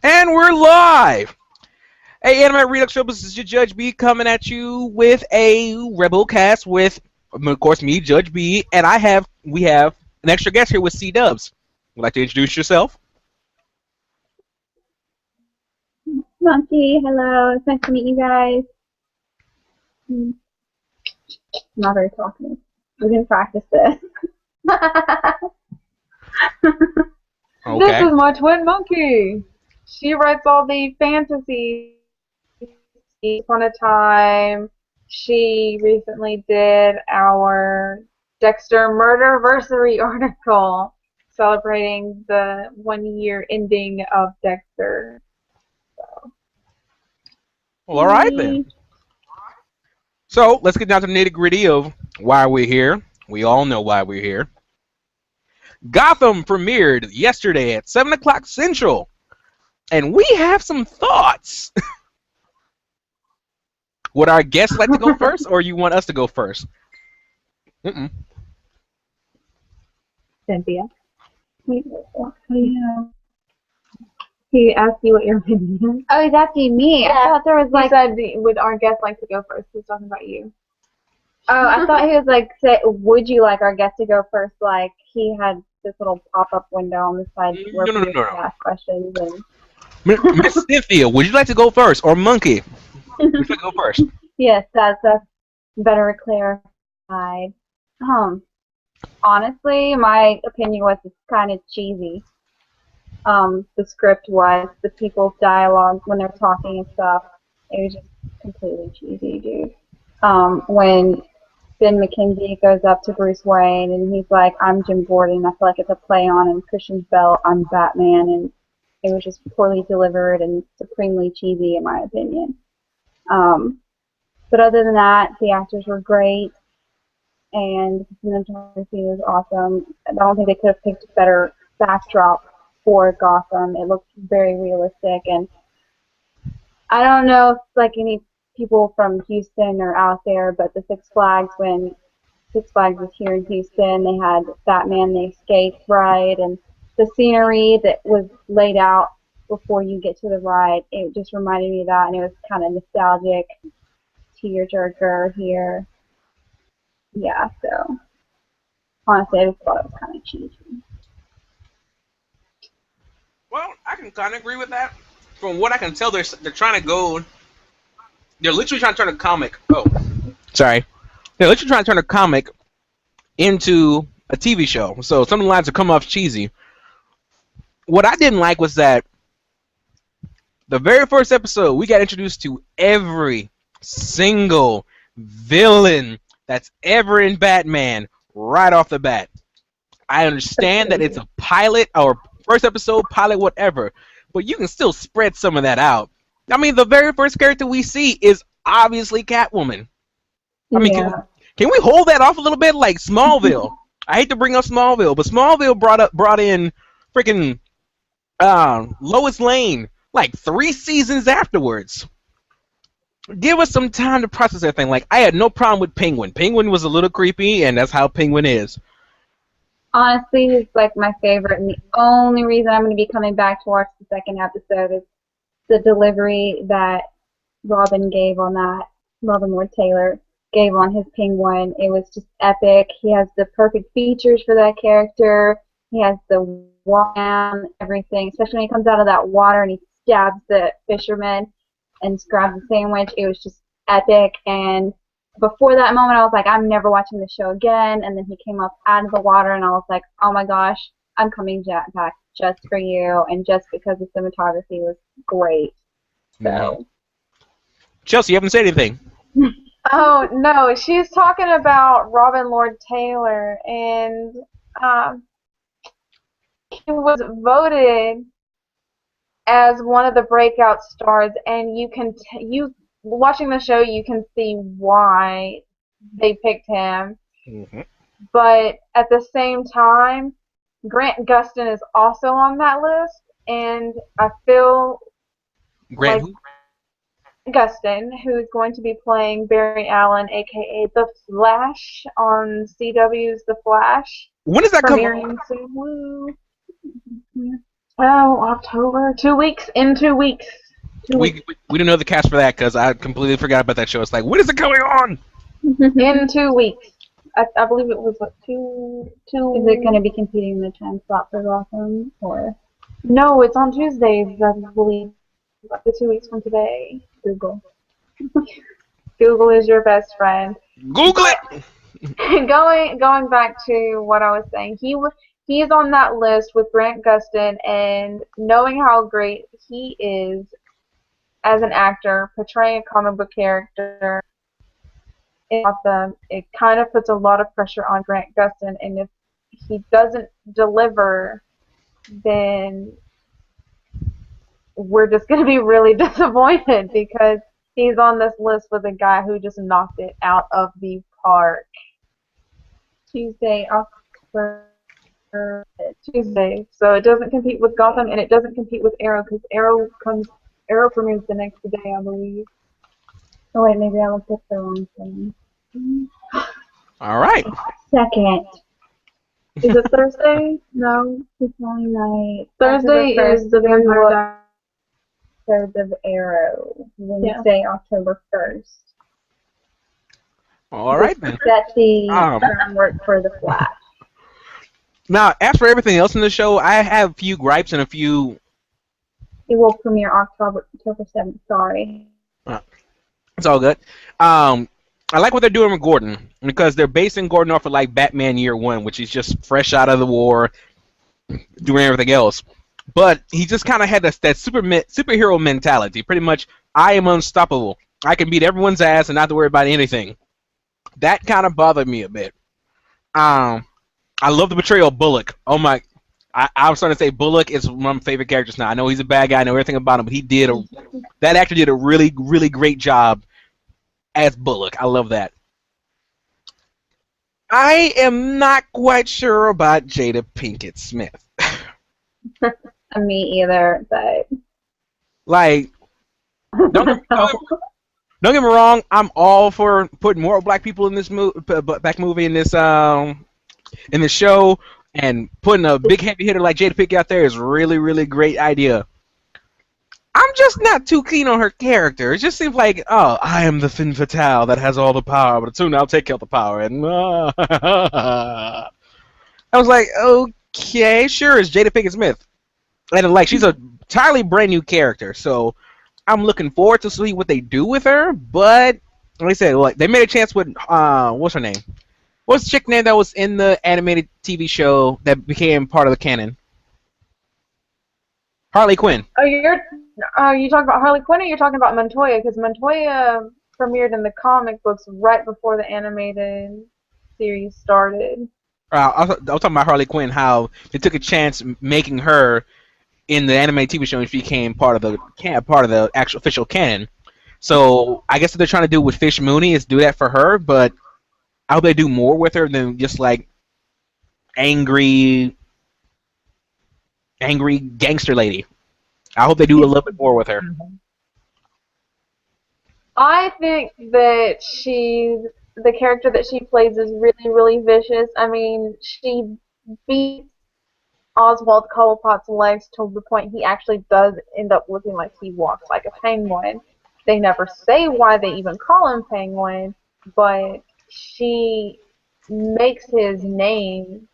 And we're live! Hey, Anime Redux Show, this is your Judge B coming at you with a Rebel cast with, of course, me, Judge B, and we have an extra guest here with C-Dubs. Would like to introduce yourself? Monkey, hello. It's nice to meet you guys. Not very talkative. We can practice this. Okay. This is my twin Monkey. She writes all the fantasy. Once upon a time, she recently did our Dexter Murderversary article celebrating the 1-year ending of Dexter. Well, alright then. So, let's get down to the nitty-gritty of why we're here. We all know why we're here. Gotham premiered yesterday at 7 o'clock Central, and we have some thoughts. Would our guests like to go first, or you want us to go first? Cynthia. He asked you what your opinion is. Oh, he's asking me. Yeah. I thought there was He said, would our guest like to go first? He's talking about you. Oh, I thought he was like, would you like our guest to go first? Like he had this little pop-up window on the side where No. people could ask questions. And Miss Cynthia, would you like to go first, or Monkey? Would you like to go first? yes, that's better clarified. Honestly, my opinion was it's kind of cheesy. The script was, the people's dialogue when they're talking and stuff, it was just completely cheesy, dude. When Ben McKenzie goes up to Bruce Wayne and he's like, I'm Jim Gordon, I feel like it's a play on, and Christian Bale, I'm Batman, and it was just poorly delivered and supremely cheesy in my opinion. But other than that, the actors were great, and the cinematography was awesome. I don't think they could have picked a better backdrop for Gotham. It looked very realistic, and I don't know if like any people from Houston are out there, but the Six Flags, when Six Flags was here in Houston, they had Batman the Escape ride, and the scenery that was laid out before you get to the ride, it just reminded me of that, and it was kind of nostalgic, tearjerker here. Yeah, so honestly, I just thought it was kind of cheesy. Well, I can kind of agree with that. From what I can tell, they're trying to go. They're literally trying to turn a comic. Oh, sorry. They're literally trying to turn a comic into a TV show. So some of the lines are coming off cheesy. What I didn't like was that the very first episode, we got introduced to every single villain that's ever in Batman right off the bat. I understand that it's a pilot or first episode, pilot, whatever, but you can still spread some of that out. I mean, the very first character we see is obviously Catwoman. I mean, Yeah. can we hold that off a little bit, like Smallville? I hate to bring up Smallville, but Smallville brought in freaking Lois Lane like 3 seasons afterwards. Give us some time to process that thing. Like, I had no problem with Penguin. Penguin was a little creepy, and that's how Penguin is. Honestly, he's like my favorite, and the only reason I'm going to be coming back to watch the second episode is the delivery that Robin Lord Taylor gave on his Penguin. It was just epic. He has the perfect features for that character. He has the walk, everything, especially when he comes out of that water and he stabs the fisherman and grabs the sandwich. It was just epic, and before that moment I was like, I'm never watching the show again, and then he came up out of the water and I was like, oh my gosh, I'm coming back just for you, and just because the cinematography was great. So Chelsea, you haven't said anything. Oh, no, she's talking about Robin Lord Taylor, and he was voted as one of the breakout stars, and you watching the show, you can see why they picked him. Mm-hmm. But at the same time, Grant Gustin is also on that list, and I feel Grant like Gustin, who's going to be playing Barry Allen, aka The Flash, on CW's The Flash. When does that come on? Premiering soon. Woo. Oh, October. 2 weeks. In 2 weeks. We didn't know the cast for that because I completely forgot about that show. It's like, when is it going on? In 2 weeks. I believe it was what, two. Is it going to be competing in the time slot for Gotham, or No, it's on Tuesdays, I believe. Like the 2 weeks from today. Google? Google is your best friend. Google it. Going back to what I was saying, he's on that list with Grant Gustin, and knowing how great he is as an actor, portraying a comic book character in Gotham, it kind of puts a lot of pressure on Grant Gustin, and if he doesn't deliver, then we're just going to be really disappointed because he's on this list with a guy who just knocked it out of the park. Tuesday, October. Tuesday, so it doesn't compete with Gotham and it doesn't compete with Arrow because Arrow premieres the next day, I believe. Oh wait, maybe I looked up the wrong thing. All right. Second. Is it Thursday? No. It's only night. Thursday is the Vampire Diaries of Arrow. Wednesday, October 1st. All right then. Set the groundwork for the Flash. Now, as for everything else in the show, I have a few gripes and a few. It will premiere October 7th. Sorry. It's all good. I like what they're doing with Gordon because they're basing Gordon off of like Batman Year One, which is just fresh out of the war, doing everything else. But he just kind of had that superhero mentality. Pretty much, I am unstoppable. I can beat everyone's ass and not have to worry about anything. That kind of bothered me a bit. I love the portrayal of Bullock. Oh my! I was starting to say Bullock is one of my favorite characters now. I know he's a bad guy. I know everything about him, but that actor did a really, really great job as Bullock. I love that. I am not quite sure about Jada Pinkett Smith. Me either, but like, don't get me wrong. I'm all for putting more black people in this movie in this show, and putting a big heavy hitter like Jada Pinkett out there is really, really great idea. I'm just not too keen on her character. It just seems like, oh, I am the femme fatale that has all the power, but soon I'll take all the power. And I was like, okay, sure, it's Jada Pinkett Smith. And like, she's a entirely brand new character, so I'm looking forward to see what they do with her. But like I said, like they made a chance with what's her name? What's the chick name that was in the animated TV show that became part of the canon? Harley Quinn. Oh, you talking about Harley Quinn, or you're talking about Montoya? Because Montoya premiered in the comic books right before the animated series started. I was talking about Harley Quinn, how they took a chance making her in the animated TV show, and she became part of the actual official canon. So I guess what they're trying to do with Fish Mooney is do that for her, but I hope they do more with her than just like angry gangster lady. I hope they do a little bit more with her. I think that the character that she plays is really, really vicious. I mean, she beats Oswald Cobblepot's legs to the point he actually does end up looking like he walks like a penguin. They never say why they even call him Penguin, but she makes his name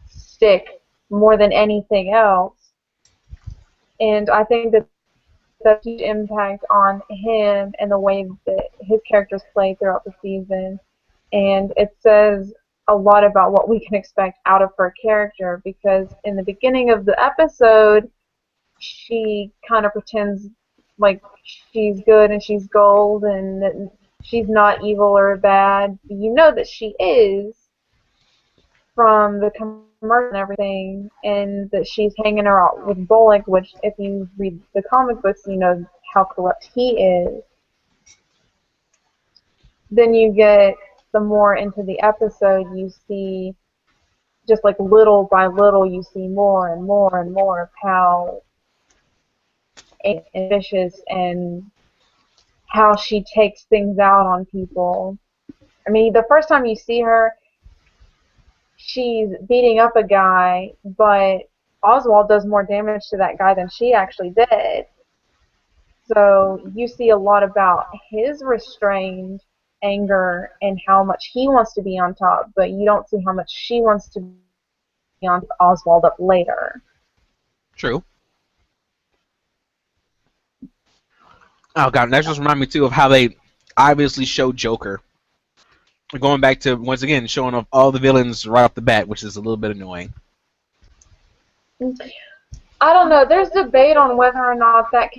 stick more than anything else. And I think that that's a huge impact on him and the way that his characters play throughout the season. And it says a lot about what we can expect out of her character, because in the beginning of the episode, she kind of pretends like she's good and she's gold and that she's not evil or bad. You know that she is from the commercial and everything, and that she's hanging out with Bullock, which if you read the comic books, you know how corrupt he is. Then you get the more into the episode, you see just like little by little, you see more and more and more of how ambitious and how she takes things out on people. I mean, the first time you see her, she's beating up a guy, but Oswald does more damage to that guy than she actually did. So you see a lot about his restrained anger and how much he wants to be on top, but you don't see how much she wants to be on Oswald up later. True. Oh god, that just reminded me too of how they obviously show Joker. Going back to once again showing off all the villains right off the bat, which is a little bit annoying. I don't know. There's debate on whether or not that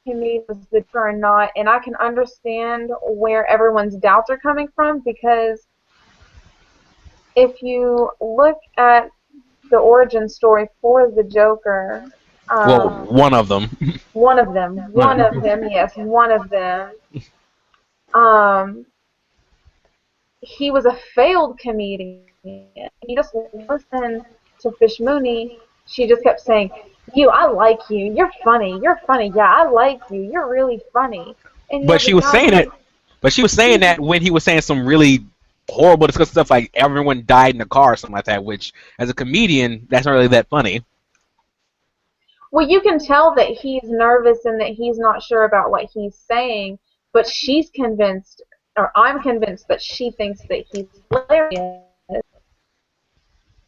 comedian was the Joker or not, and I can understand where everyone's doubts are coming from, because if you look at the origin story for the Joker, Well, one of them. one of them, yes, one of them. He was a failed comedian. You just listen to Fish Mooney. She just kept saying, I like you. You're funny. You're funny. Yeah, I like you. You're really funny." And But she was saying it. But she was saying that when he was saying some really horrible, disgusting stuff like everyone died in a car or something like that. Which, as a comedian, that's not really that funny. Well, you can tell that he's nervous and that he's not sure about what he's saying, but she's convinced, or I'm convinced, that she thinks that he's hilarious.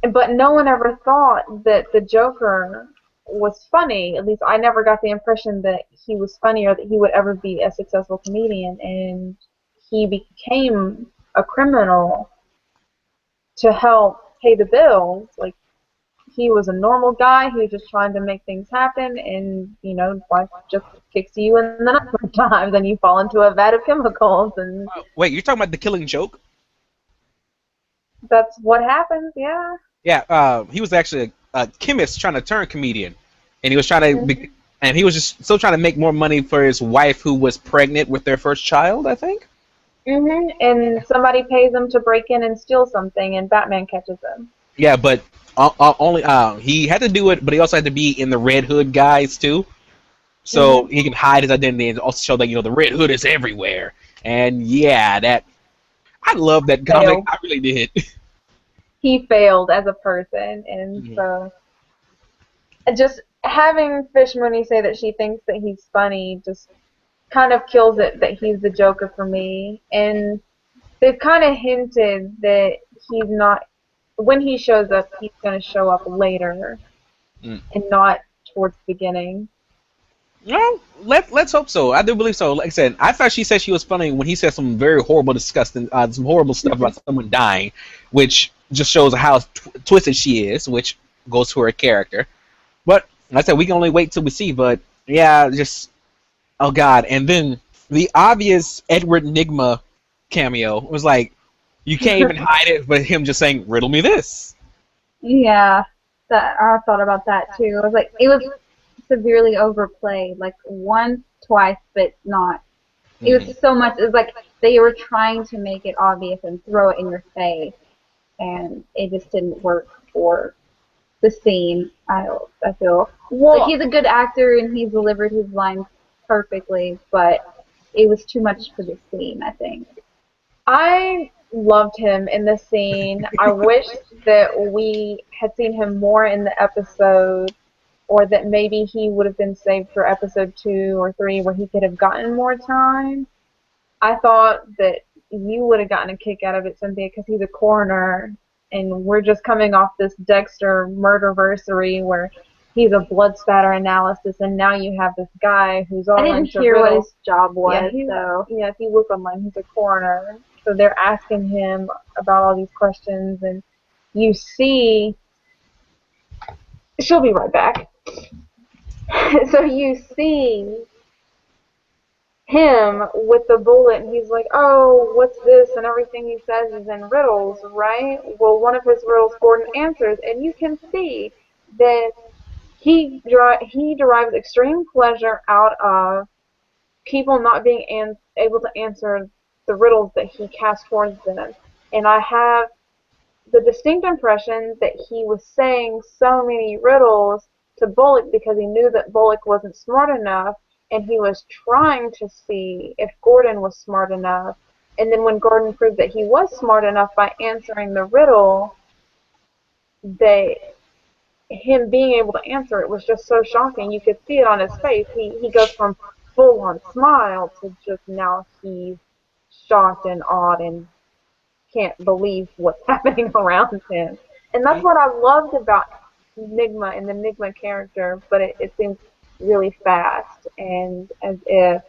But no one ever thought that the Joker was funny. At least I never got the impression that he was funny or that he would ever be a successful comedian. And he became a criminal to help pay the bills. Like, he was a normal guy who was just trying to make things happen, and life just kicks you in the nuts sometimes, and you fall into a vat of chemicals. And wait, you're talking about The Killing Joke? That's what happens, yeah. Yeah, he was actually a chemist trying to turn comedian, and he was trying to, and he was just still trying to make more money for his wife who was pregnant with their first child, I think. And somebody pays him to break in and steal something, and Batman catches him. Yeah, but only he had to do it, but he also had to be in the Red Hood guys too, so he can hide his identity and also show that the Red Hood is everywhere. And yeah, that I love that comic. I really did. He failed as a person, and so just having Fish Mooney say that she thinks that he's funny just kind of kills it that he's the Joker for me. And they've kind of hinted that he's not, when he shows up, he's going to show up later and not towards the beginning. No, let's hope so. I do believe so. Like I said, I thought she said she was funny when he said some very horrible, disgusting, some horrible stuff about someone dying, which just shows how twisted she is, which goes to her character. But like I said, we can only wait till we see. But yeah, just oh god. And then the obvious Edward Nygma cameo was like, you can't even hide it, but him just saying, "Riddle me this." Yeah, I thought about that too. I was like, it was severely overplayed, like once, twice, but not. It was so much. It was like they were trying to make it obvious and throw it in your face, and it just didn't work for the scene. I feel like he's a good actor and he's delivered his lines perfectly, but it was too much for the scene, I think. I loved him in the scene. I wish that we had seen him more in the episode, or that maybe he would have been saved for episode 2 or 3 where he could have gotten more time. I thought that you would have gotten a kick out of it, Cynthia, because he's a coroner, and we're just coming off this Dexter murderversary where he's a blood spatter analysis, and now you have this guy who's all into riddles. I didn't hear what his job was, Yeah, if you look online, he's a coroner. So they're asking him about all these questions, and you see... She'll be right back. So you see him with the bullet, and he's like, "Oh, what's this?" And everything he says is in riddles, right? Well, one of his riddles Gordon answers, and you can see that he derives extreme pleasure out of people not being able to answer the riddles that he cast towards them. And I have the distinct impression that he was saying so many riddles to Bullock because he knew that Bullock wasn't smart enough, and he was trying to see if Gordon was smart enough. And then when Gordon proved that he was smart enough by answering the riddle, him being able to answer it was just so shocking. You could see it on his face. He goes from full on smile to just now he's shocked and awed and can't believe what's happening around him. And that's what I loved about Enigma and the Enigma character, but it seems really fast and as if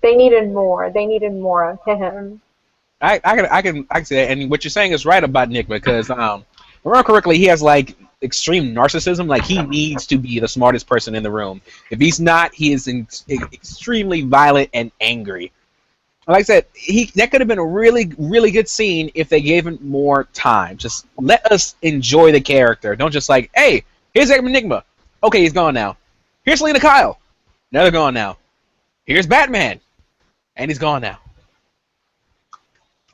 they needed more. They needed more of him. I can see that, and what you're saying is right about Nick because, if I remember correctly, he has like extreme narcissism. Like he needs to be the smartest person in the room. If he's not, he is extremely violent and angry. Like I said, that could have been a really, really good scene if they gave him more time. Just let us enjoy the character. Don't just like, hey, here's Enigma. Okay, he's gone now. Here's Selena Kyle. Now they're gone now. Here's Batman, and he's gone now.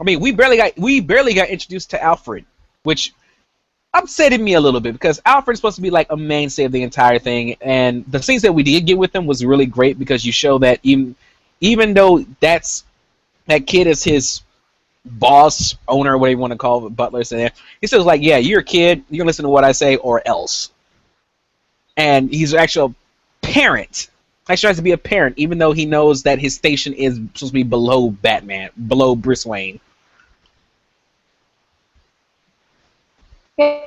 I mean, we barely got introduced to Alfred, which upsetted me a little bit because Alfred's supposed to be like a mainstay of the entire thing, and the scenes that we did get with him was really great because you show that even though that kid is his boss, owner, whatever you want to call it, butler, so he still like, yeah, you're a kid, you're gonna listen to what I say or else. And he's actually a parent. Actually tries to be a parent, even though he knows that his station is supposed to be below Batman, below Bruce Wayne. Yeah,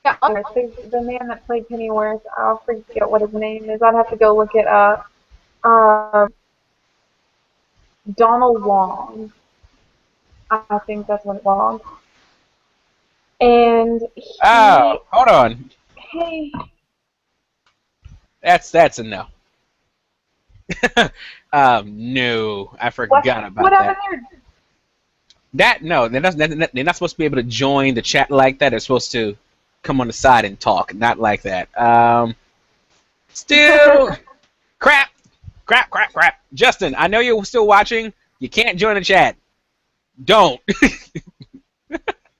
the man that played Pennyworth, I'll forget what his name is. I'd have to go look it up. Donald Wong. I think that's what it was. And he... Oh, hold on. Hey. That's a no. No, I forgot about that. No, they're not supposed to be able to join the chat like that. They're supposed to come on the side and talk, not like that. Still, crap. Justin, I know you're still watching. You can't join the chat. Don't.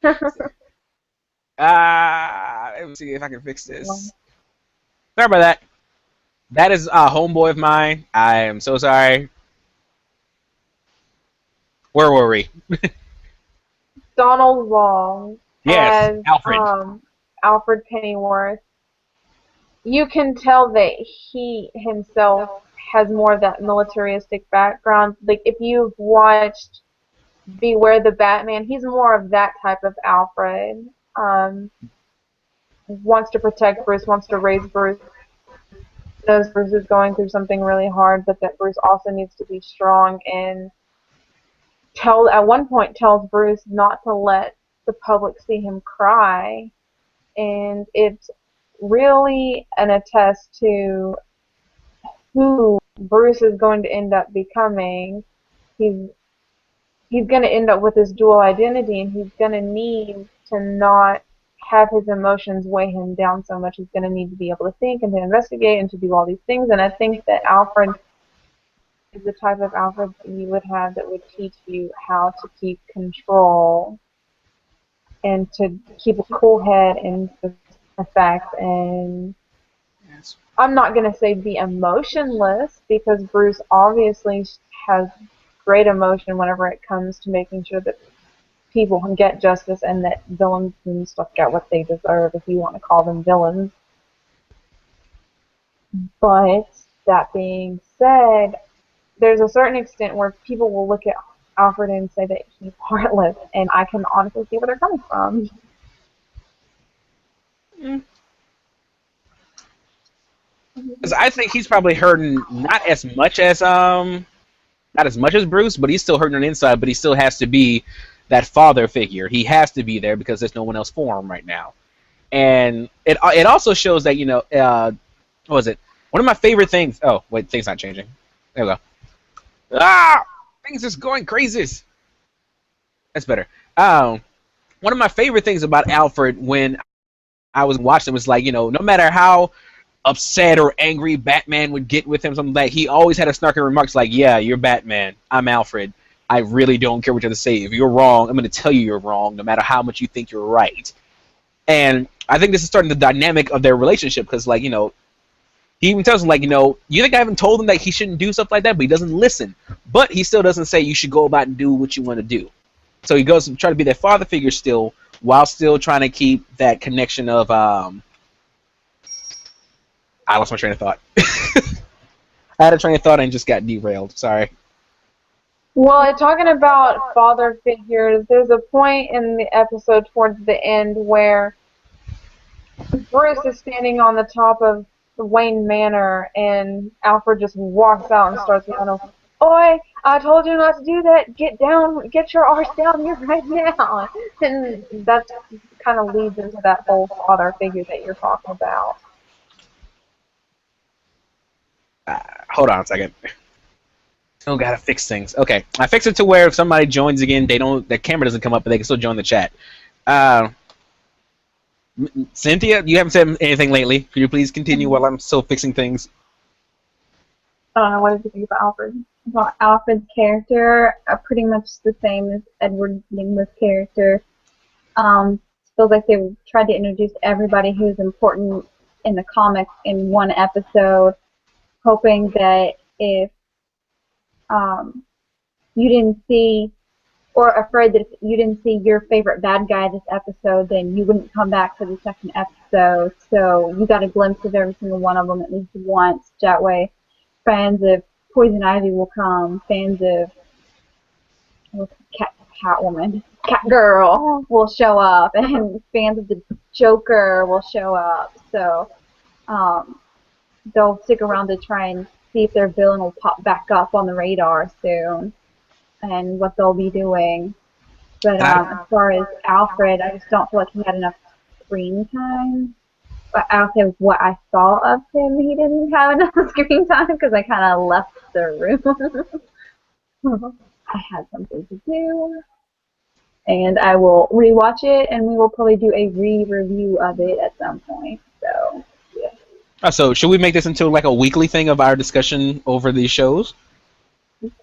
Let me see if I can fix this. Sorry about that. That is a homeboy of mine. I am so sorry. Where were we? Donald Wong. Yes, as, Alfred. Alfred Pennyworth. You can tell that he himself has more of that militaristic background. Like, if you've watched Beware the Batman, he's more of that type of Alfred. Wants to protect Bruce, wants to raise Bruce. Knows Bruce is going through something really hard, but that Bruce also needs to be strong and at one point tells Bruce not to let the public see him cry. And it's really an attest to who Bruce is going to end up becoming. He's going to end up with this dual identity, and he's going to need to not have his emotions weigh him down so much. He's going to need to be able to think and to investigate and to do all these things. And I think that Alfred is the type of Alfred that you would have that would teach you how to keep control and to keep a cool head and the facts. And I'm not going to say be emotionless, because Bruce obviously has great emotion whenever it comes to making sure that people can get justice and that villains and stuff get what they deserve, if you want to call them villains. But that being said, there's a certain extent where people will look at Alfred and say that he's heartless, and I can honestly see where they're coming from. Because I think he's probably hurting not as much as Bruce, but he's still hurting on the inside. But he still has to be that father figure. He has to be there because there's no one else for him right now. And it also shows that, you know, what was it? One of my favorite things. Oh wait, things not changing. There we go. Things just going crazy. That's better. One of my favorite things about Alfred when I was watching was, like, you know, no matter how upset or angry Batman would get with him, something like, he always had a snarky remarks like, yeah, you're Batman, I'm Alfred, I really don't care what you have to say. If you're wrong, I'm going to tell you you're wrong, no matter how much you think you're right. And I think this is starting the dynamic of their relationship, because, like, you know, he even tells him, like, you know, you think I haven't told him that he shouldn't do stuff like that, but he doesn't listen. But he still doesn't say you should go about and do what you want to do. So he goes and try to be that father figure still, while still trying to keep that connection of I lost my train of thought. I had a train of thought and just got derailed. Sorry. Well, talking about father figures, there's a point in the episode towards the end where Bruce is standing on the top of the Wayne Manor, and Alfred just walks out and starts yelling, "Oi! I told you not to do that. Get down. Get your arse down here right now." And that kind of leads into that whole father figure that you're talking about. Hold on a second. Oh, gotta fix things. Okay, I fixed it to where if somebody joins again, the camera doesn't come up, but they can still join the chat. Cynthia, you haven't said anything lately. Could you please continue while I'm still fixing things? What did you think about Alfred? Well, Alfred's character pretty much the same as Edward Nygma's character. Feels like they tried to introduce everybody who's important in the comics in one episode, hoping that if you didn't see, or afraid that if you didn't see your favorite bad guy this episode, then you wouldn't come back for the second episode. So you got a glimpse of every single one of them at least once. That way, fans of Poison Ivy will come, fans of Catwoman, Catgirl will show up, and fans of the Joker will show up. So they'll stick around to try and see if their villain will pop back up on the radar soon, and what they'll be doing. But as far as Alfred, I just don't feel like he had enough screen time. But I'll say what I saw of him, he didn't have enough screen time because I kind of left the room. I had something to do. And I will rewatch it, and we will probably do a re-review of it at some point. So, yeah. So should we make this into like a weekly thing of our discussion over these shows?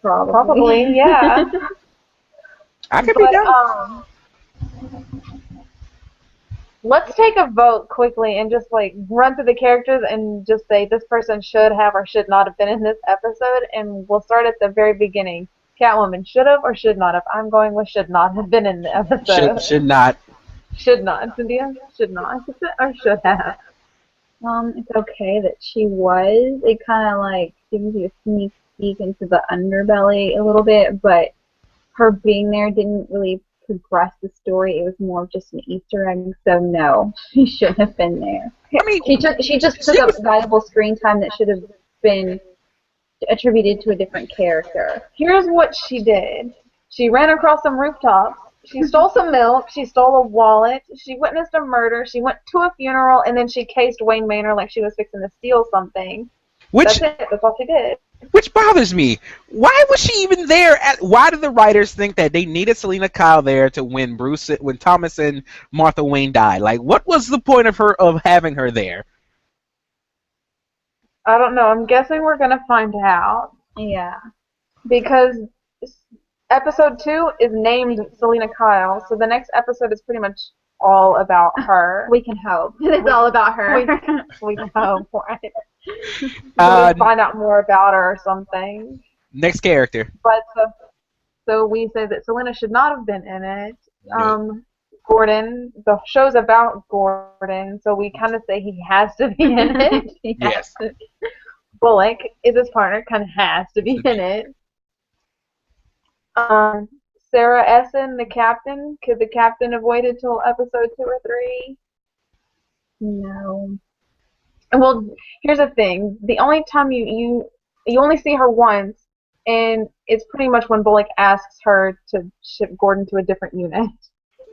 Probably, yeah. I could be down. Let's take a vote quickly and just like run through the characters and just say this person should have or should not have been in this episode, and we'll start at the very beginning. Catwoman should have or should not have. I'm going with should not have been in the episode. Should not. Should not. Cynthia? Should not. Or should have. It's okay that she was. It kind of like gives you a sneak peek into the underbelly a little bit, but her being there didn't really progress the story. It was more of just an Easter egg. So no, she shouldn't have been there. I mean, she just took up valuable screen time that should have been attributed to a different character. Here's what she did. She ran across some rooftops. She stole some milk. She stole a wallet. She witnessed a murder. She went to a funeral, and then she cased Wayne Manor like she was fixing to steal something. That's it. That's all she did. Which bothers me. Why was she even there? Why did the writers think that they needed Selena Kyle there to when Thomas and Martha Wayne died? Like, what was the point of having her there? I don't know. I'm guessing we're gonna find out. Yeah. Because episode 2 is named Selena Kyle, so the next episode is pretty much all about her. We can hope. It's all about her. We can hope for it. We'll find out more about her or something. Next character. But so we say that Selena should not have been in it. Gordon, the show's about Gordon, so we kind of say he has to be in it. Yes. Bullock is his partner, kind of has to be in it. Sarah Essen, the captain. Could the captain have waited till episode 2 or 3? No. Well, here's the thing. The only time you only see her once, and it's pretty much when Bullock asks her to ship Gordon to a different unit.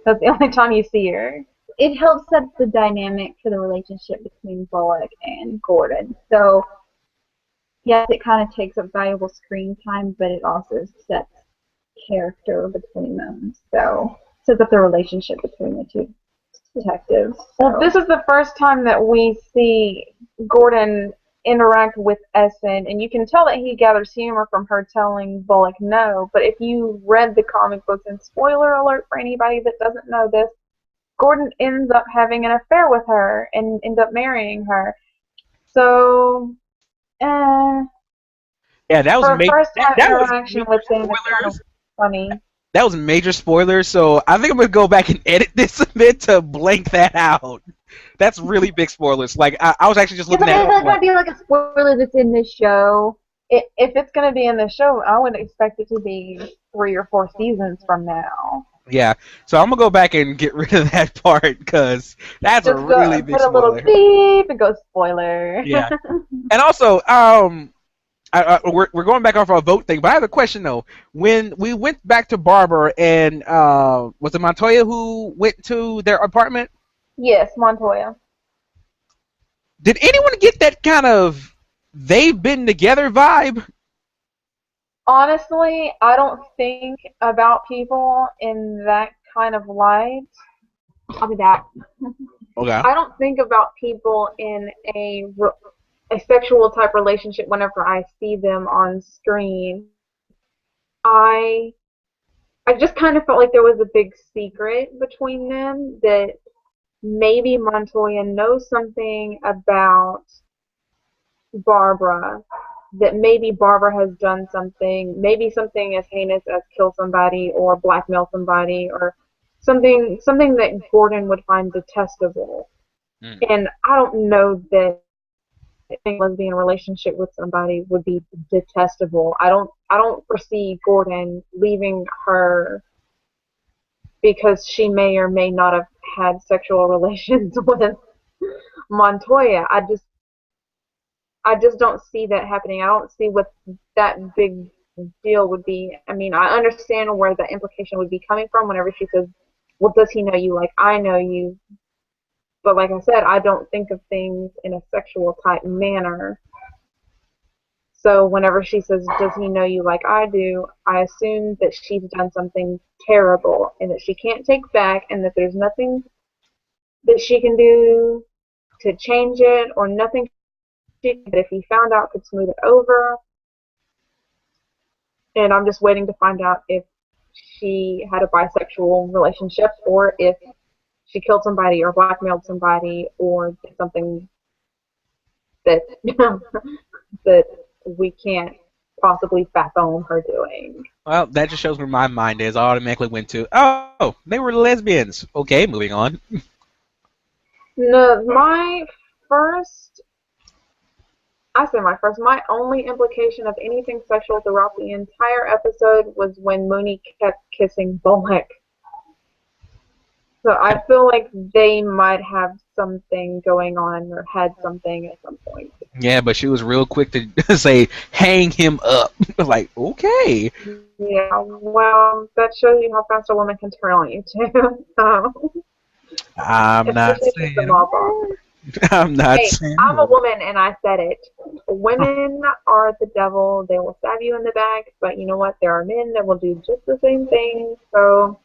That's the only time you see her. It helps set the dynamic for the relationship between Bullock and Gordon. So, yes, it kind of takes up valuable screen time, but it also sets character between them. So, sets up the relationship between the two detectives. So. Well, this is the first time that we see Gordon interact with Essen, and you can tell that he gathers humor from her telling Bullock no, but if you read the comic books, and spoiler alert for anybody that doesn't know this, Gordon ends up having an affair with her and ends up marrying her. So, yeah, that was for first time interaction with them, it's kind of funny. that was major spoilers. So I think I'm gonna go back and edit this a bit to blank that out. That's really big spoilers. Like I was actually just Yeah, looking but at that what. might be like a spoiler that's in this show. If it's going to be in the show, I would expect it to be 3 or 4 seasons from now. Yeah, so I'm gonna go back and get rid of that part because that's a Just go really and big put a little spoiler. beep and go spoiler. Yeah, and also, we're going back off our vote thing, but I have a question though. When we went back to Barber and was it Montoya who went to their apartment? Yes, Montoya. Did anyone get that kind of they've been together vibe? Honestly, I don't think about people in that kind of light. I'll be back. Okay. I don't think about people in a sexual type relationship whenever I see them on screen. I I just kind of felt like there was a big secret between them that maybe Montoya knows something about Barbara, that maybe Barbara has done something, maybe something as heinous as kill somebody or blackmail somebody or something that Gordon would find detestable. Mm. And I don't know that a lesbian relationship with somebody would be detestable. I don't foresee Gordon leaving her because she may or may not have had sexual relations with Montoya. I just don't see that happening. I don't see what that big deal would be. I mean, I understand where the implication would be coming from whenever she says, "Well, does he know you like I know you?" But like I said, I don't think of things in a sexual type manner. So whenever she says, "Does he know you like I do?" I assume that she's done something terrible and that she can't take back and that there's nothing that she can do to change it or nothing that if he found out could smooth it over. And I'm just waiting to find out if she had a bisexual relationship or if she killed somebody or blackmailed somebody or did something that that we can't possibly fathom her doing. Well, that just shows where my mind is. I automatically went to, oh, they were lesbians. Okay, moving on. No, my only implication of anything sexual throughout the entire episode was when Mooney kept kissing Bullock. So I feel like they might have something going on or had something at some point. Yeah, but she was real quick to say, hang him up. Like, okay. Yeah, well, that shows you how fast a woman can turn on you too. So, I'm not especially if it's the saying. mob boss. I'm not Hey, saying. I'm a woman and I said it. Women are the devil. They will stab you in the back, but you know what? There are men that will do just the same thing. So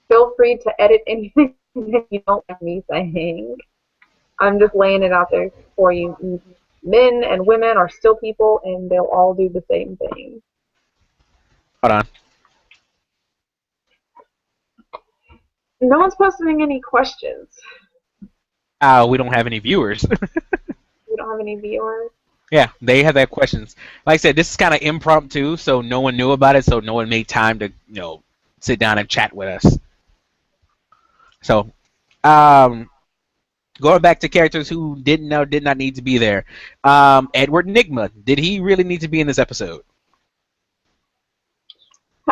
feel free to edit anything that you don't like me saying. I'm just laying it out there for you. Men and women are still people, and they'll all do the same thing. Hold on. No one's posting any questions. We don't have any viewers. We don't have any viewers. Yeah, they have that questions. Like I said, this is kind of impromptu, so no one knew about it, so no one made time to, sit down and chat with us. So, um, going back to characters who did not need to be there. Edward Nigma, did he really need to be in this episode?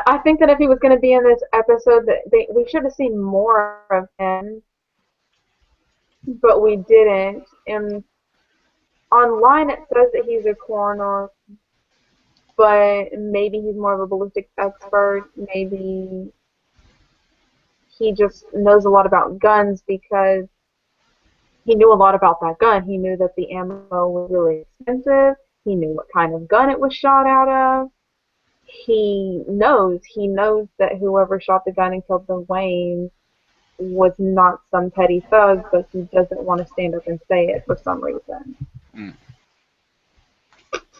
I think that if he was going to be in this episode, we should have seen more of him, but we didn't. And online it says that he's a coroner, but maybe he's more of a ballistics expert. Maybe he just knows a lot about guns because he knew a lot about that gun. He knew that the ammo was really expensive. He knew what kind of gun it was shot out of. He knows that whoever shot the gun and killed the Wayne was not some petty thug, but he doesn't want to stand up and say it for some reason. Mm.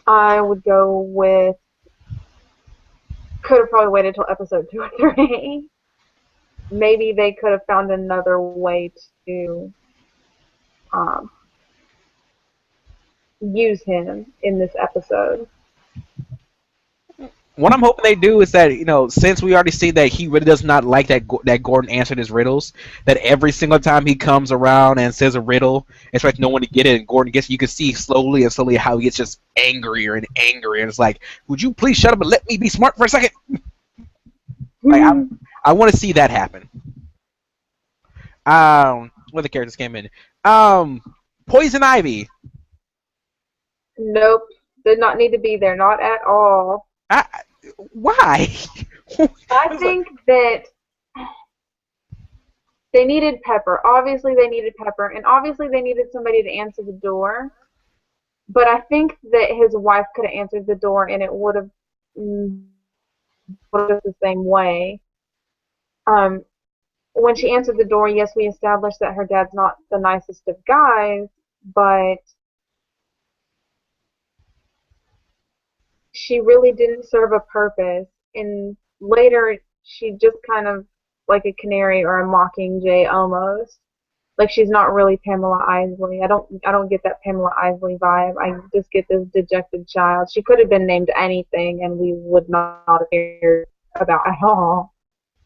I would go with could have probably waited till episode 2 or 3. Maybe they could have found another way to um, use him in this episode. what I'm hoping they do is that, since we already see that he really does not like that Gordon answered his riddles, that every single time he comes around and says a riddle, expect no one to get it, and Gordon gets, you can see slowly and slowly how he gets just angrier and angrier, and it's like, would you please shut up and let me be smart for a second? Like, I want to see that happen. Where the characters came in. Poison Ivy. Nope. Did not need to be there. Not at all. Why? I think that they needed Pepper. Obviously, they needed Pepper, and obviously, they needed somebody to answer the door. But I think that his wife could have answered the door, and it would have the same way. When she answered the door, yes, we established that her dad's not the nicest of guys, but she really didn't serve a purpose. And later, she just kind of like a canary or a mockingjay almost. Like she's not really Pamela Isley. I don't get that Pamela Isley vibe. I just get this dejected child. She could have been named anything, and we would not have cared about at all.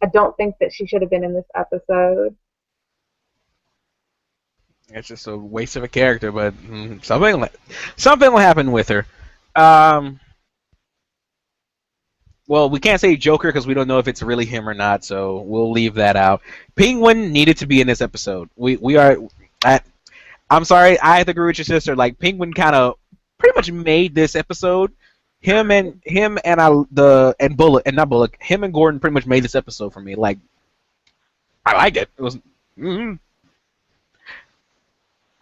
I don't think that she should have been in this episode. It's just a waste of a character, but something will happen with her. Um, well, we can't say Joker because we don't know if it's really him or not, so we'll leave that out. Penguin needed to be in this episode. We are. I'm sorry, I have to agree with your sister. Like Penguin kind of pretty much made this episode. Him and Bullock and not Bullock. Him and Gordon pretty much made this episode for me. Like I liked it. It was.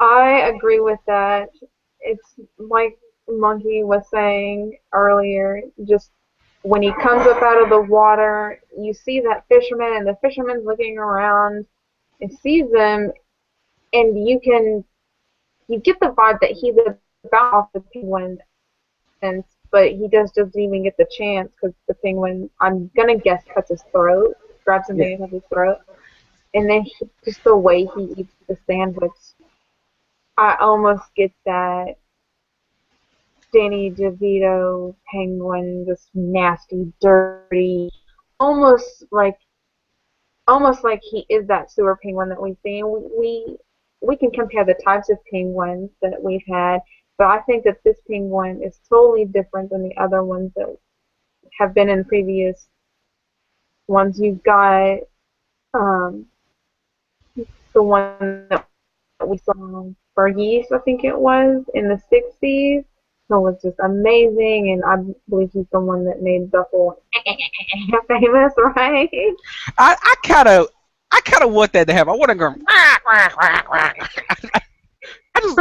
I agree with that. It's like Monkey was saying earlier, just when he comes up out of the water, you see that fisherman, and the fisherman's looking around and sees them, and you get the vibe that he's about off the penguin, but he doesn't even get the chance because the penguin, I'm gonna guess, cuts his throat, grabs something and cuts his throat, and then just the way he eats the sandwich, I almost get that Danny DeVito penguin, just nasty, dirty, almost like he is that sewer penguin that we've seen. We can compare the types of penguins that we've had, but I think that this penguin is totally different than the other ones that have been in previous ones. You've got the one that we saw Fergie's, I think it was, in the 60s. So it was just amazing, and I believe he's the one that made the whole famous, right? I kind of want that to happen. I want to go.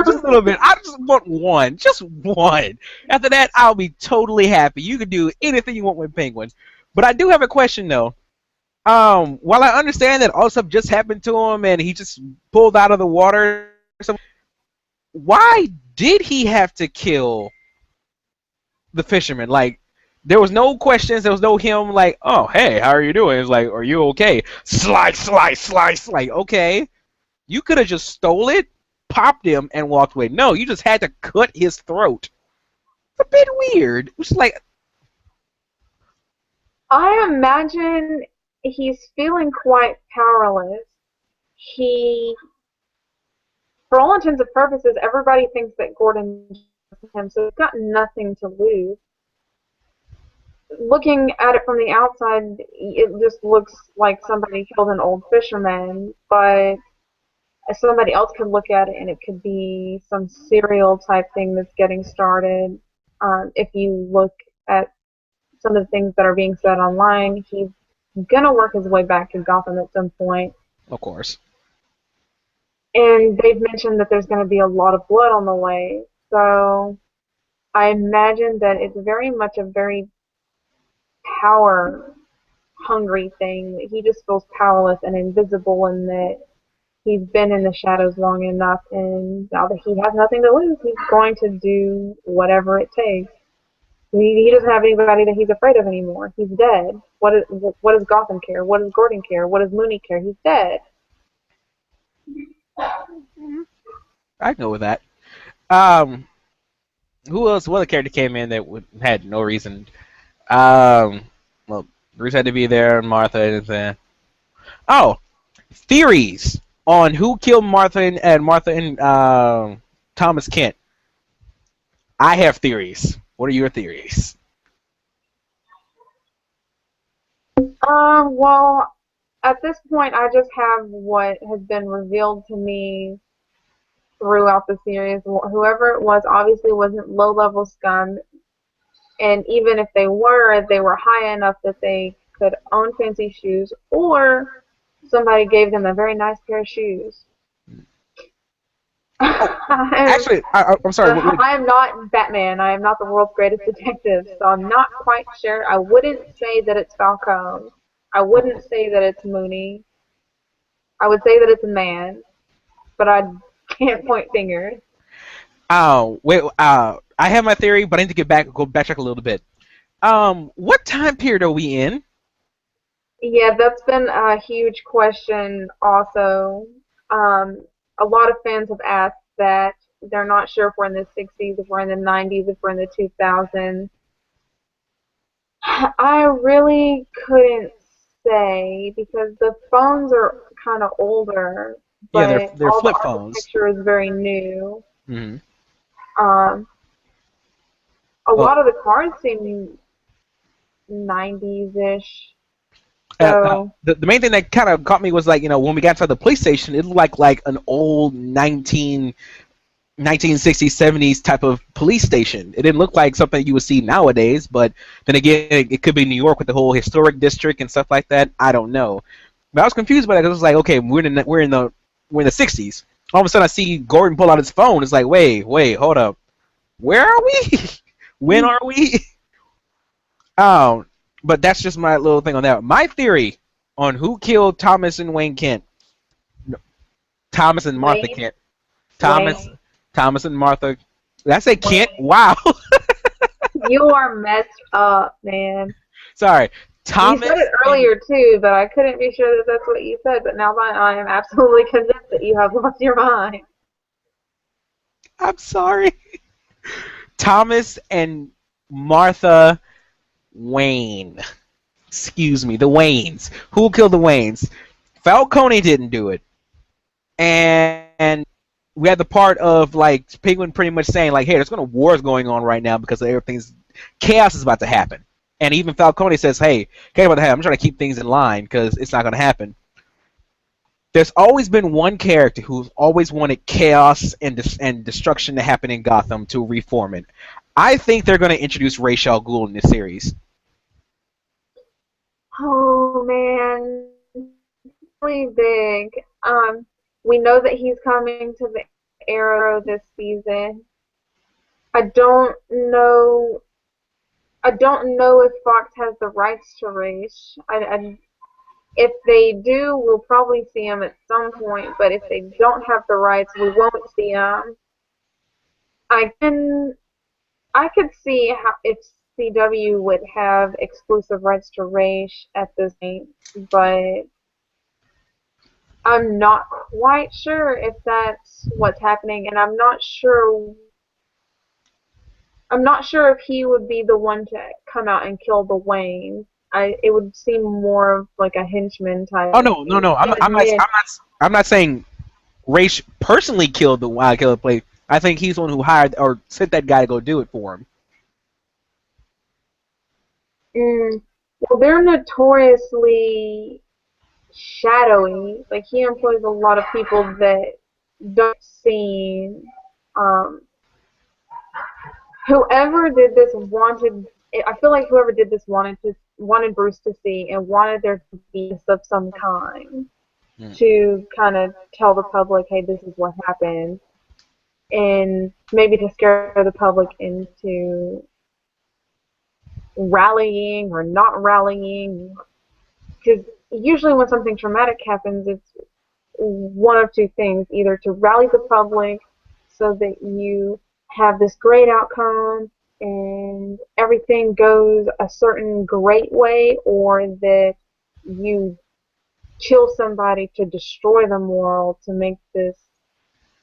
Just a little bit. I just want one, just one. After that, I'll be totally happy. You can do anything you want with penguins. But I do have a question though. While I understand that all stuff just happened to him and he just pulled out of the water, why did he have to kill the fisherman? Like, there was no questions. There was no him like, oh, hey, how are you doing? It's like, are you okay? Slice, slice, slice. Like, okay. You could have just stole it, popped him, and walked away. No, you just had to cut his throat. It's a bit weird. It's like, I imagine he's feeling quite powerless. For all intents and purposes, everybody thinks that Gordon is him, so he's got nothing to lose. Looking at it from the outside, it just looks like somebody killed an old fisherman, but somebody else could look at it and it could be some serial type thing that's getting started. If you look at some of the things that are being said online, he's gonna work his way back to Gotham at some point. of course. And they've mentioned that there's going to be a lot of blood on the way. So I imagine that it's very much a very power-hungry thing. He just feels powerless and invisible, and that he's been in the shadows long enough, and now that he has nothing to lose, he's going to do whatever it takes. He doesn't have anybody that he's afraid of anymore. He's dead. What does Gotham care? What does Gordon care? What does Mooney care? He's dead. I go with that. Who else? What other character came in that had no reason? Well, Bruce had to be there, and Martha and then. Oh, theories on who killed Martha and Thomas Kent. I have theories. What are your theories? Well, at this point, I just have what has been revealed to me throughout the series. Whoever it was obviously wasn't low-level scum, and even if they were high enough that they could own fancy shoes, or somebody gave them a very nice pair of shoes. Oh, I'm, actually, I'm sorry. I am not Batman. I am not the world's greatest detective, so I'm not quite sure. I wouldn't say that it's Falcone. I wouldn't say that it's Mooney. I would say that it's a man, but I can't point fingers. Oh, wait. I have my theory, but I need to go backtrack a little bit. What time period are we in? Yeah, that's been a huge question also. Um, a lot of fans have asked that they're not sure if we're in the 60s, if we're in the 90s, if we're in the 2000s. I really couldn't say because the phones are kind of older, Yeah, but they're all the flip phones. architecture is very new. Hmm. Um, a Well, lot of the cars seem 90s-ish. uh, So, the main thing that kind of caught me was like when we got to the police station, it looked like an old 1960s 70s type of police station. It didn't look like something you would see nowadays. But then again, it could be New York with the whole historic district and stuff like that. I don't know. But I was confused by that. It was like, okay, we're in the 60s. All of a sudden, I see Gordon pull out his phone. It's like, wait, hold up. Where are we? When are we? Um, but that's just my little thing on that. My theory on who killed Thomas and Wayne Kent. No, Thomas and Martha Wayne, Kent. Thomas, Wayne, Thomas and Martha. Did I say Kent? Wayne. Wow. You are messed up, man. Sorry. You said Thomas it and earlier too, but I couldn't be sure that that's what you said. But now I am absolutely convinced that you have lost your mind. I'm sorry. Thomas and Martha Wayne. Excuse me, the Waynes. Who killed the Waynes? Falcone didn't do it. And we had the part of like Penguin pretty much saying like, "Hey, there's gonna wars going on right now because of everything's chaos is about to happen." And even Falcone says, "Hey, chaos about to happen. I'm trying to keep things in line because it's not gonna happen." There's always been one character who's always wanted chaos and destruction to happen in Gotham to reform it. I think they're gonna introduce Ra's al Ghul in this series. Oh man, really big. We know that he's coming to the Arrow this season. I don't know. I don't know if Fox has the rights to Ra's. If they do, we'll probably see him at some point. But if they don't have the rights, we won't see him. I can. I could see how if CW would have exclusive rights to Ra's at this point, but I'm not quite sure if that's what's happening, and I'm not sure. I'm not sure if he would be the one to come out and kill the Wayne. It would seem more of like a henchman type Oh no! I'm not. thing. I'm not saying Ra's personally killed the Wild Killer Play. I think he's the one who hired or sent that guy to go do it for him. Well, they're notoriously shadowy. Like he employs a lot of people that don't seem. Um, whoever did this wanted. I feel like whoever did this wanted Bruce to see and wanted there to be this of some kind Hmm. to kind of tell the public, hey, this is what happened, and maybe to scare the public into rallying or not rallying. Because usually when something traumatic happens, it's one of two things: either to rally the public so that you have this great outcome and everything goes a certain great way, or that you kill somebody to destroy the moral to make this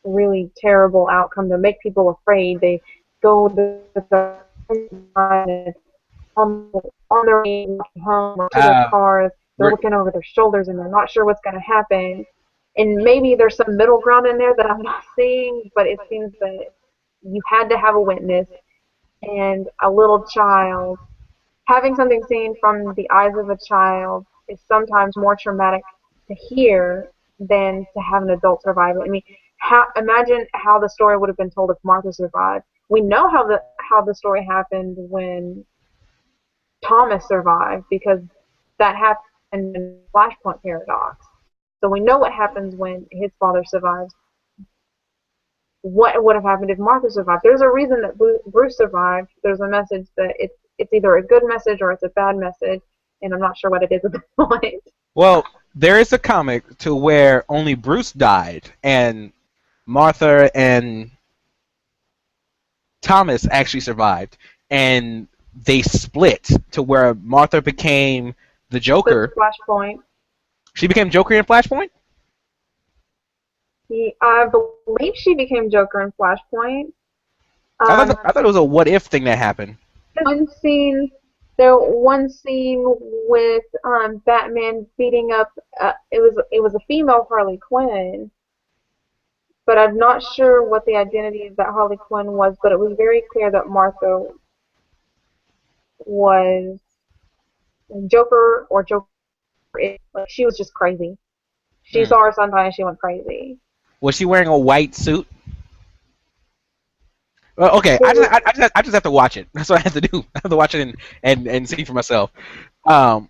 really terrible outcome to make people afraid. They go to the on their way walking home or to their Uh, cars. They're we're, looking over their shoulders and they're not sure what's going to happen. And maybe there's some middle ground in there that I'm not seeing, but it seems that you had to have a witness and a little child. Having something seen from the eyes of a child is sometimes more traumatic to hear than to have an adult survive it. I mean, imagine how the story would have been told if Martha survived. We know how the story happened when Thomas survived because that happened in Flashpoint Paradox. So we know what happens when his father survives. What would have happened if Martha survived? There's a reason that Bruce survived. There's a message that it's either a good message or it's a bad message, and I'm not sure what it is at this point. well, there is a comic to where only Bruce died, and Martha and Thomas actually survived, and they split to where Martha became the Joker. Flashpoint. She became Joker in Flashpoint? I believe she became Joker in Flashpoint. I thought it was a what if thing that happened. One scene, one scene with Batman beating up. It was a female Harley Quinn, but I'm not sure what the identity of that Harley Quinn was. But it was very clear that Martha was Joker or Joker. Like, she was just crazy. She saw her son die and she went crazy. Was she wearing a white suit? Well, okay, I just have to watch it. That's what I have to do. I have to watch it and see for myself. But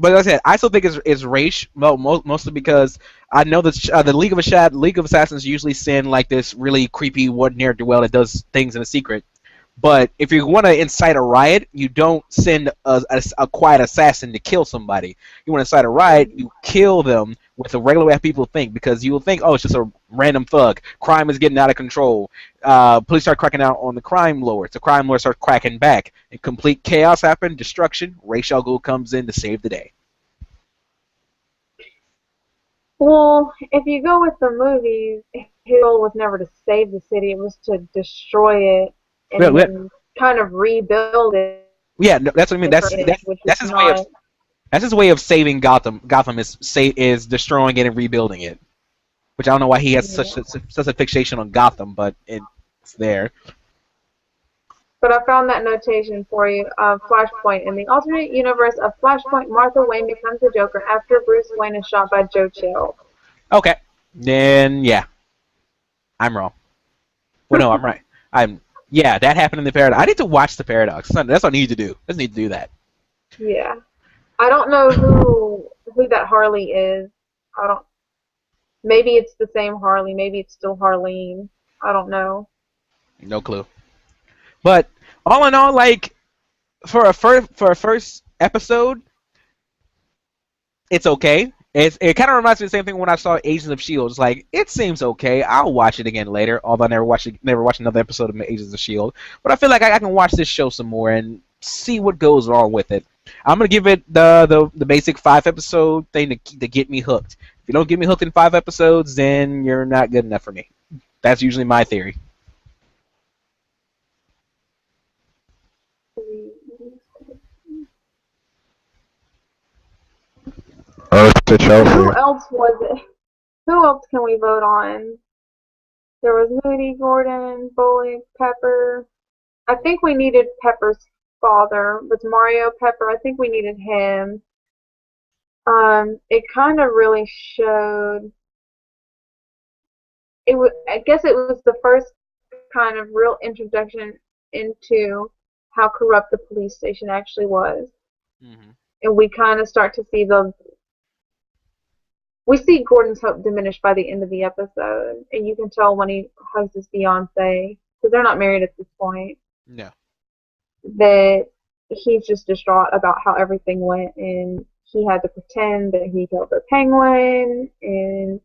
as I said, I still think it's race, mostly because I know that the League of Assassins usually send like this really creepy ne'er do well that does things in a secret. But if you want to incite a riot, you don't send a quiet assassin to kill somebody. You want to incite a riot, you kill them with the regular way people think, because you will think, oh, it's just a random thug. Crime is getting out of control. Police start cracking out on the crime lords. The crime lords start cracking back. And complete chaos happens, destruction. Ra's al Ghul comes in to save the day. Well, if you go with the movies, his goal was never to save the city; it was to destroy it and then kind of rebuild it. Yeah, no, that's what I mean. That's his way of saving Gotham. Gotham is destroying it and rebuilding it. Which I don't know why he has such a fixation on Gotham, but it's there. But I found that notation for you. Flashpoint. In the alternate universe of Flashpoint, Martha Wayne becomes the Joker after Bruce Wayne is shot by Joe Chill. Okay. Then, yeah. I'm wrong. Well, no, I'm right. Yeah, that happened in the Paradox. I need to watch the Paradox. That's what I need to do. I just need to do that. Yeah. I don't know who that Harley is. Maybe it's the same Harley. Maybe it's still Harleen. I don't know. No clue. But all in all, like for a first episode, it's okay. It kind of reminds me of the same thing when I saw Agents of Shield. It's like it seems okay. I'll watch it again later. Although I never watched another episode of Agents of Shield. But I feel like I can watch this show some more and see what goes wrong with it. I'm gonna give it the basic 5-episode thing to get me hooked. If you don't get me hooked in 5 episodes, then you're not good enough for me. That's usually my theory. Who else was it? Who else can we vote on? There was Moody, Gordon, Bullock, Pepper. I think we needed Pepper's father. Was Mario Pepper? I think we needed him. It kind of really showed. I guess it was the first kind of real introduction into how corrupt the police station actually was. Mm-hmm. And we kind of start to see we see Gordon's hope diminish by the end of the episode, and you can tell when he hugs his fiancée, because they're not married at this point. No. That he's just distraught about how everything went, and he had to pretend that he killed the penguin, and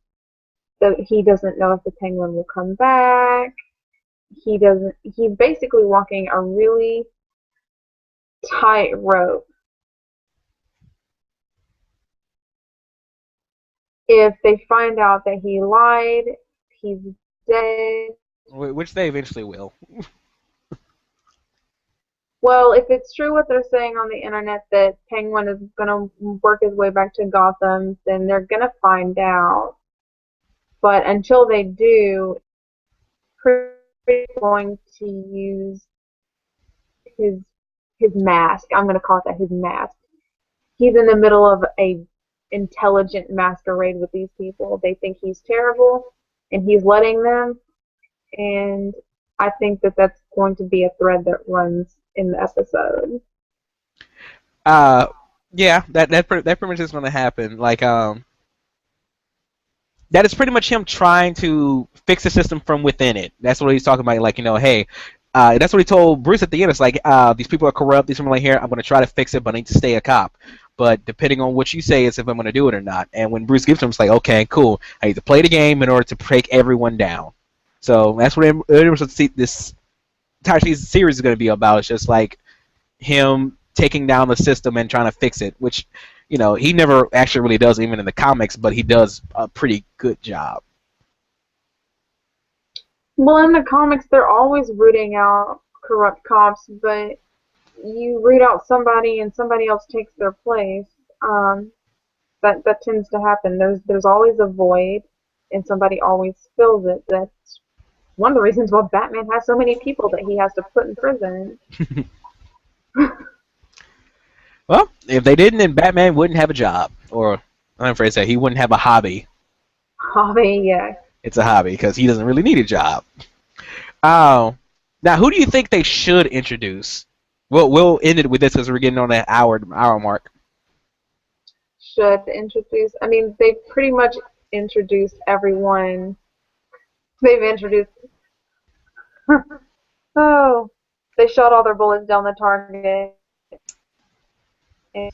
that he doesn't know if the penguin will come back. He's basically walking a really tight rope. If they find out that he lied, he's dead. Which they eventually will. Well, if it's true what they're saying on the internet that Penguin is going to work his way back to Gotham, then they're going to find out. But until they do, pretty going to use his his mask. I'm going to call it that, his mask. He's in the middle of a intelligent masquerade with these people. They think he's terrible, and he's letting them. And I think that that's going to be a thread that runs in the episode. Yeah, that pretty much is going to happen. Like, that is pretty much him trying to fix the system from within it. That's what he's talking about. Like, hey, that's what he told Bruce at the end. It's like, these people are corrupt. These people are here. I'm going to try to fix it, but I need to stay a cop. But depending on what you say is if I'm going to do it or not. And when Bruce gives him, it's like, okay, cool. I need to play the game in order to break everyone down. So that's what this entire series is going to be about. It's just like him taking down the system and trying to fix it, which, he never actually really does, even in the comics, but he does a pretty good job. Well, in the comics, they're always rooting out corrupt cops, but you root out somebody and somebody else takes their place. That tends to happen. There's always a void, and somebody always fills it. That's one of the reasons why Batman has so many people that he has to put in prison. Well, if they didn't, then Batman wouldn't have a job. Or, I'm afraid to say, he wouldn't have a hobby. Hobby, yeah. It's a hobby, because he doesn't really need a job. Now, who do you think they should introduce? We'll end it with this, because we're getting on that hour mark. Should introduce? I mean, they've pretty much introduced everyone. They've introduced... Oh, they shot all their bullets down the target. And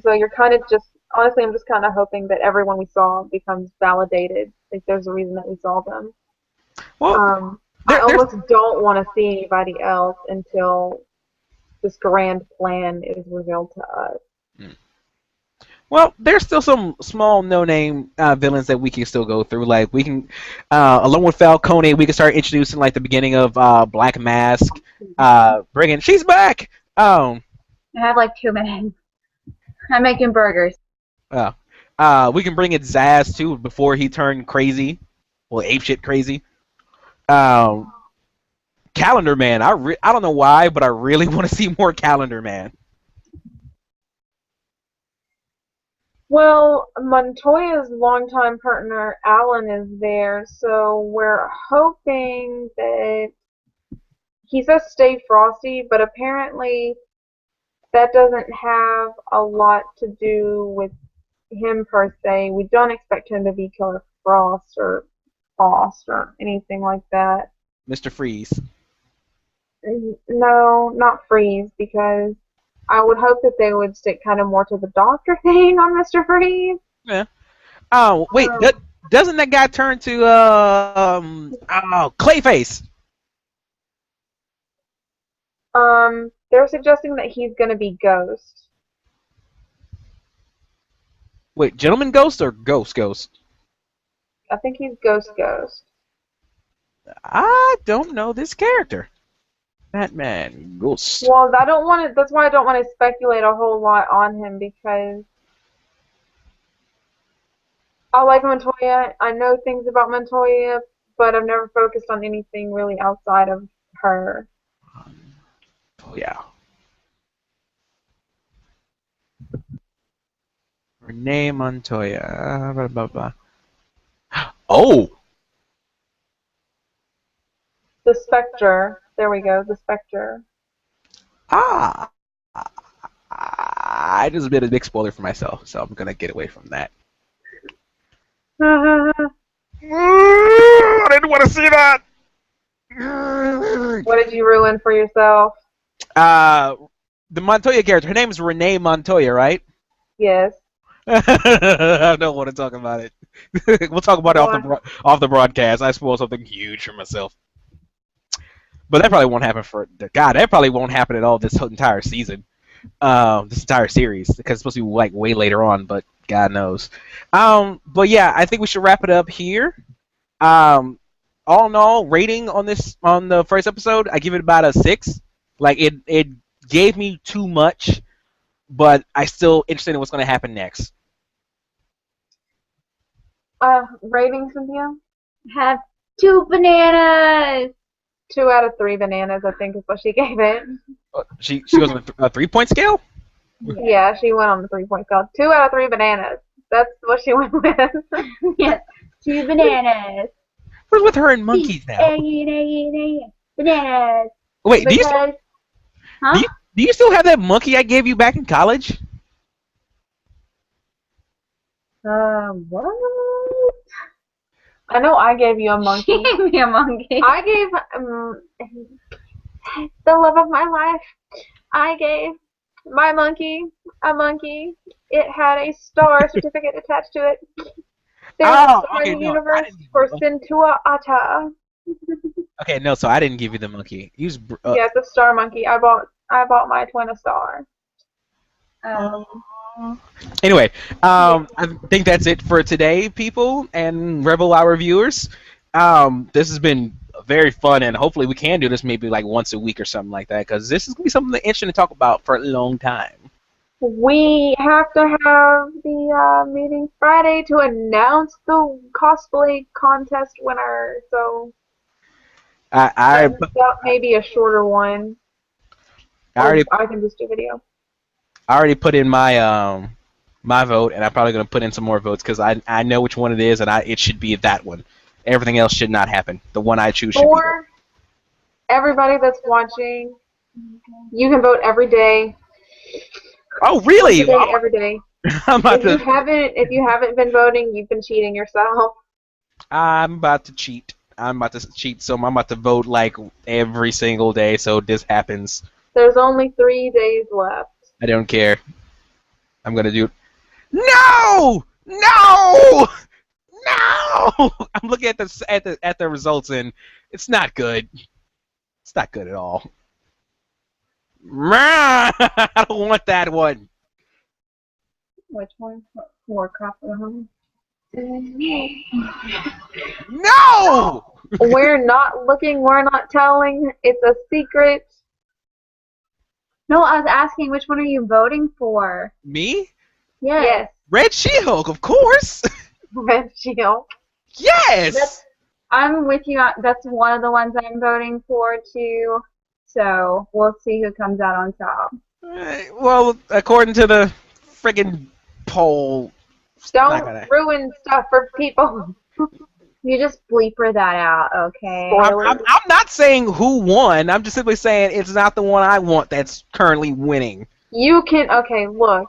so you're kind of just, honestly, I'm just kind of hoping that everyone we saw becomes validated. Like, there's a reason that we saw them. Well, I almost don't want to see anybody else until this grand plan is revealed to us. Well, there's still some small no-name villains that we can still go through. Like, we can, along with Falcone, we can start introducing, like, the beginning of Black Mask, bringing, she's back! I have like 2 minutes. I'm making burgers. We can bring in Zaz too before he turned crazy, well, apeshit crazy. Calendar Man, I don't know why, but I really want to see more Calendar Man. Well, Montoya's longtime partner Alan is there, so we're hoping that he says stay frosty, but apparently that doesn't have a lot to do with him per se. We don't expect him to be Killer Frost or anything like that. Mr. Freeze. No, not Freeze, because I would hope that they would stick kind of more to the Doctor thing on Mr. Freeze. Yeah. Oh, wait, doesn't that guy turn to Clayface? They're suggesting that he's going to be Ghost. Wait, Gentleman Ghost or Ghost? I think he's Ghost. I don't know this character. Batman Ghost. Well, I don't want to. That's why I don't want to speculate a whole lot on him, because I like Montoya. I know things about Montoya, but I've never focused on anything really outside of her. Oh, yeah. Renee Montoya. Blah, blah, blah. Oh! The Spectre. There we go, the Spectre. Ah! I just made a big spoiler for myself, so I'm gonna get away from that. I didn't want to see that! What did you ruin for yourself? The Montoya character. Her name is Renee Montoya, right? Yes. I don't want to talk about it. We'll talk about it off the broadcast. I spoiled something huge for myself. But that probably won't happen that probably won't happen at all this entire season. This entire series. Because it's supposed to be like way later on, but God knows. But yeah, I think we should wrap it up here. All in all, rating on the first episode, I give it about a 6. Like it gave me too much, but I still interested in what's going to happen next. Rating, Cynthia? Have 2 bananas. 2 out of 3 bananas, I think, is what she gave it. She goes on a 3-point scale. Yeah, she went on the 3-point scale. 2 out of 3 bananas. That's what she went with. Yes, 2 bananas. What's with her and monkeys now? Bananas. Wait, Because, huh? do you still have that monkey I gave you back in college? What? I know I gave you a monkey. She gave me a monkey. I gave the love of my life. I gave my monkey a monkey. It had a star certificate attached to it. There's a star in the universe for Centua Ata. Okay, no, so I didn't give you the monkey. Yeah, it's a star monkey. I bought my twin a star. Anyway, I think that's it for today, people and Rebel Hour viewers. This has been very fun, and hopefully we can do this maybe like once a week or something like that, because this is going to be something interesting to talk about for a long time. We have to have the meeting Friday to announce the cosplay contest winner, so I may be a shorter one. I can just do video. I already put in my my vote, and I'm probably going to put in some more votes because I know which one it is, and it should be that one. Everything else should not happen. The one I choose should be. For everybody that's watching, you can vote every day. Oh, really? Every day. If you haven't been voting, you've been cheating yourself. I'm about to cheat. So I'm about to vote like every single day. So this happens. There's only 3 days left. I don't care. I'm gonna do. No! No! No! I'm looking at the results, and it's not good. It's not good at all. I don't want that one. Which one? Warcraft. No! We're not looking. We're not telling. It's a secret. No, I was asking which one are you voting for? Me? Yes. Red She-Hulk, of course. Red She-Hulk. Yes. I'm with you. That's one of the ones I'm voting for too. So we'll see who comes out on top. Well, according to the friggin' poll. Don't ruin stuff for people. You just bleeper that out, okay? I'm not saying who won. I'm just simply saying it's not the one I want that's currently winning. You can, okay, look.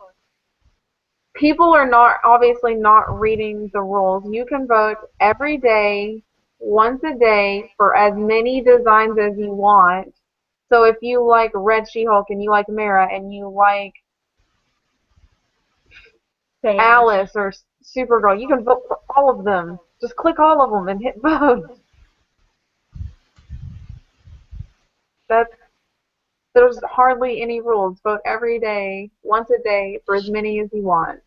People are obviously not reading the rules. You can vote every day, once a day, for as many designs as you want. So if you like Red She-Hulk and you like Mara and you like Alice or Supergirl, you can vote for all of them. Just click all of them and hit vote. There's hardly any rules. Vote every day, once a day, for as many as you want.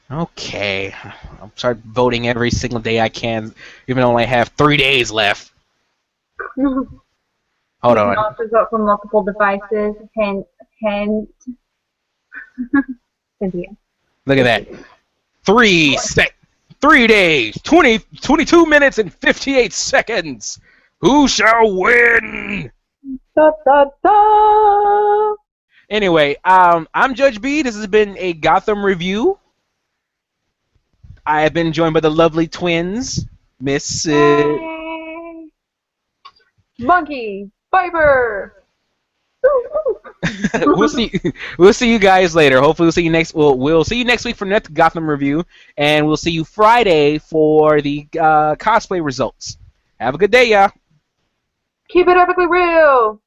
Okay. I'll start voting every single day I can, even though I only have 3 days left. Hold on. You can also vote for multiple devices. Hint. Cynthia. Look at that. 3 days, 22 minutes and 58 seconds. Who shall win? Da, da, da. Anyway, I'm Judge B. This has been a Gotham review. I have been joined by the lovely twins, Miss Monkey, Viper. We'll see you guys later. Hopefully we'll see you next week for next Gotham review, and we'll see you Friday for the cosplay results. Have a good day, y'all. Keep it epically real.